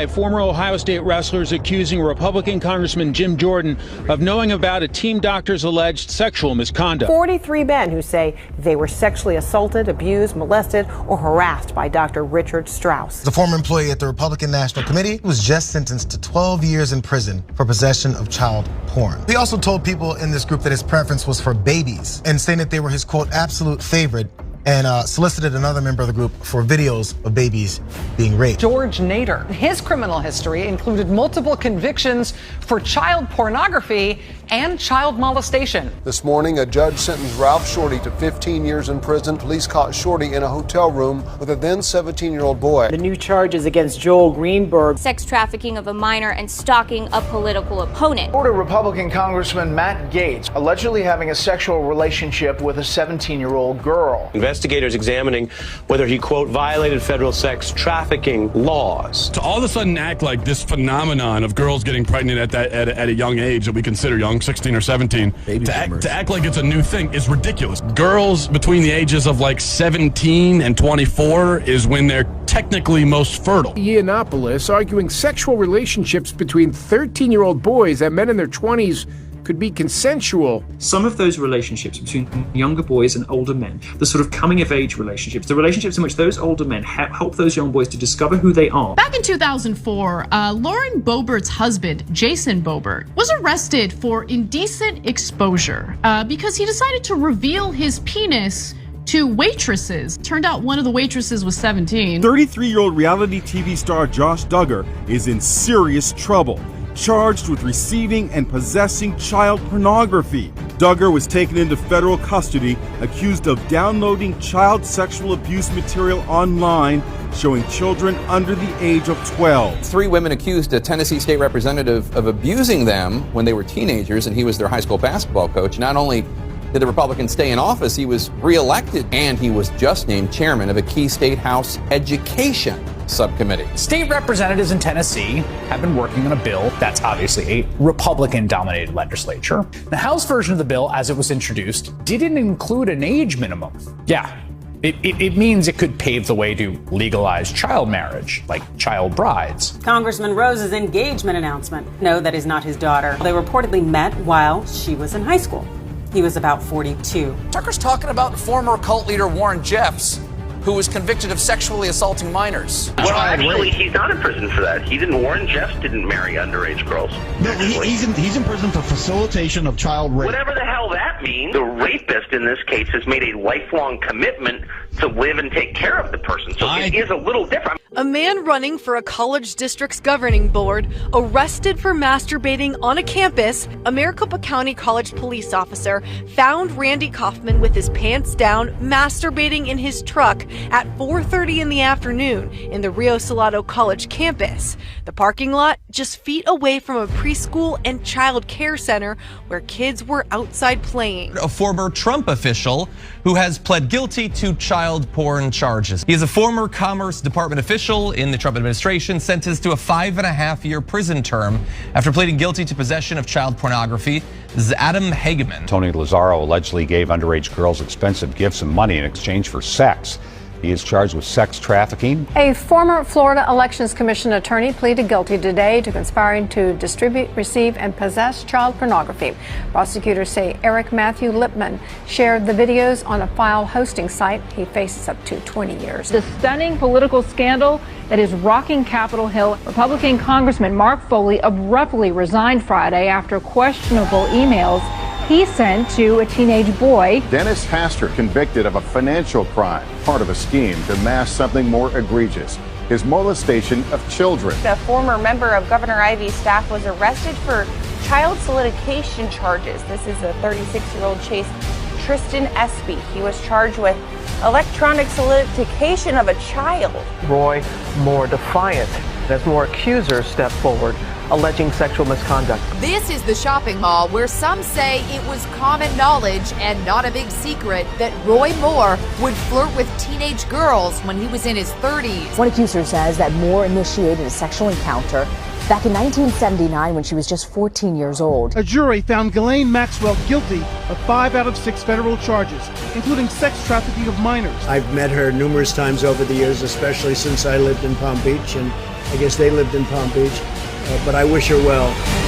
5 former Ohio State wrestlers accusing Republican Congressman Jim Jordan of knowing about a team doctor's alleged sexual misconduct. 43 men who say they were sexually assaulted, abused, molested, or harassed by Dr. Richard Strauss. The former employee at the Republican National Committee was just sentenced to 12 years in prison for possession of child porn. He also told people in this group that his preference was for babies and saying that they were his, quote, absolute favorite, and solicited another member of the group for videos of babies being raped. George Nader. His criminal history included multiple convictions for child pornography and child molestation. This morning, a judge sentenced Ralph Shorty to 15 years in prison. Police caught Shorty in a hotel room with a then 17-year-old boy. The new charges against Joel Greenberg. Sex trafficking of a minor and stalking a political opponent. Florida Republican Congressman Matt Gaetz allegedly having a sexual relationship with a 17-year-old girl. Investigators examining whether he, quote, violated federal sex trafficking laws. To all of a sudden act like this phenomenon of girls getting pregnant at a young age that we consider young, 16 or 17, to act like it's a new thing is ridiculous. Girls between the ages of like 17 and 24 is when they're technically most fertile. Yiannopoulos arguing sexual relationships between 13-year-old boys and men in their 20s could be consensual. Some of those relationships between younger boys and older men, the sort of coming-of-age relationships, the relationships in which those older men help those young boys to discover who they are. Back in 2004, Lauren Boebert's husband, Jason Boebert, was arrested for indecent exposure because he decided to reveal his penis to waitresses. Turned out one of the waitresses was 17. 33-year-old reality TV star Josh Duggar is in serious trouble, charged with receiving and possessing child pornography. Duggar was taken into federal custody, accused of downloading child sexual abuse material online showing children under the age of 12. 3 women accused a Tennessee state representative of abusing them when they were teenagers, and he was their high school basketball coach. Not only did the Republican stay in office, he was reelected, and he was just named chairman of a key state House education subcommittee. State representatives in Tennessee have been working on a bill that's obviously a Republican-dominated legislature. The House version of the bill, as it was introduced, didn't include an age minimum. Yeah, it means it could pave the way to legalize child marriage, like child brides. Congressman Rose's engagement announcement. No, that is not his daughter. They reportedly met while she was in high school. He was about 42. Tucker's talking about former cult leader Warren Jeffs, who was convicted of sexually assaulting minors. Well, actually, he's not in prison for that. Warren Jeffs didn't marry underage girls. No, he's in prison for facilitation of child rape. Whatever the hell that means, the rapist in this case has made a lifelong commitment to live and take care of the person. So it is a little different. A man running for a college district's governing board arrested for masturbating on a campus. A Maricopa County College police officer found Randy Kaufman with his pants down, masturbating in his truck at 4:30 in the afternoon in the Rio Salado College campus. The parking lot just feet away from a preschool and child care center where kids were outside playing. A former Trump official who has pled guilty to child porn charges. He is a former Commerce Department official in the Trump administration, sentenced to a 5.5-year prison term after pleading guilty to possession of child pornography. This is Adam Hageman. Tony Lazzaro allegedly gave underage girls expensive gifts and money in exchange for sex. He is charged with sex trafficking. A former Florida Elections Commission attorney pleaded guilty today to conspiring to distribute, receive, and possess child pornography. Prosecutors say Eric Matthew Lipman shared the videos on a file hosting site. He faces up to 20 years. The stunning political scandal that is rocking Capitol Hill. Republican Congressman Mark Foley abruptly resigned Friday after questionable emails he sent to a teenage boy. Dennis Hastert convicted of a financial crime, part of a scheme to mask something more egregious, his molestation of children. A former member of Governor Ivey's staff was arrested for child solicitation charges. This is a 36-year-old Chase Tristan Espy. He was charged with electronic solicitation of a child. Roy more defiant as more accusers step forward, alleging sexual misconduct. This is the shopping mall where some say it was common knowledge and not a big secret that Roy Moore would flirt with teenage girls when he was in his 30s. One accuser says that Moore initiated a sexual encounter back in 1979 when she was just 14 years old. A jury found Ghislaine Maxwell guilty of 5 out of 6 federal charges, including sex trafficking of minors. I've met her numerous times over the years, especially since I lived in Palm Beach, and I guess they lived in Palm Beach, but I wish her well.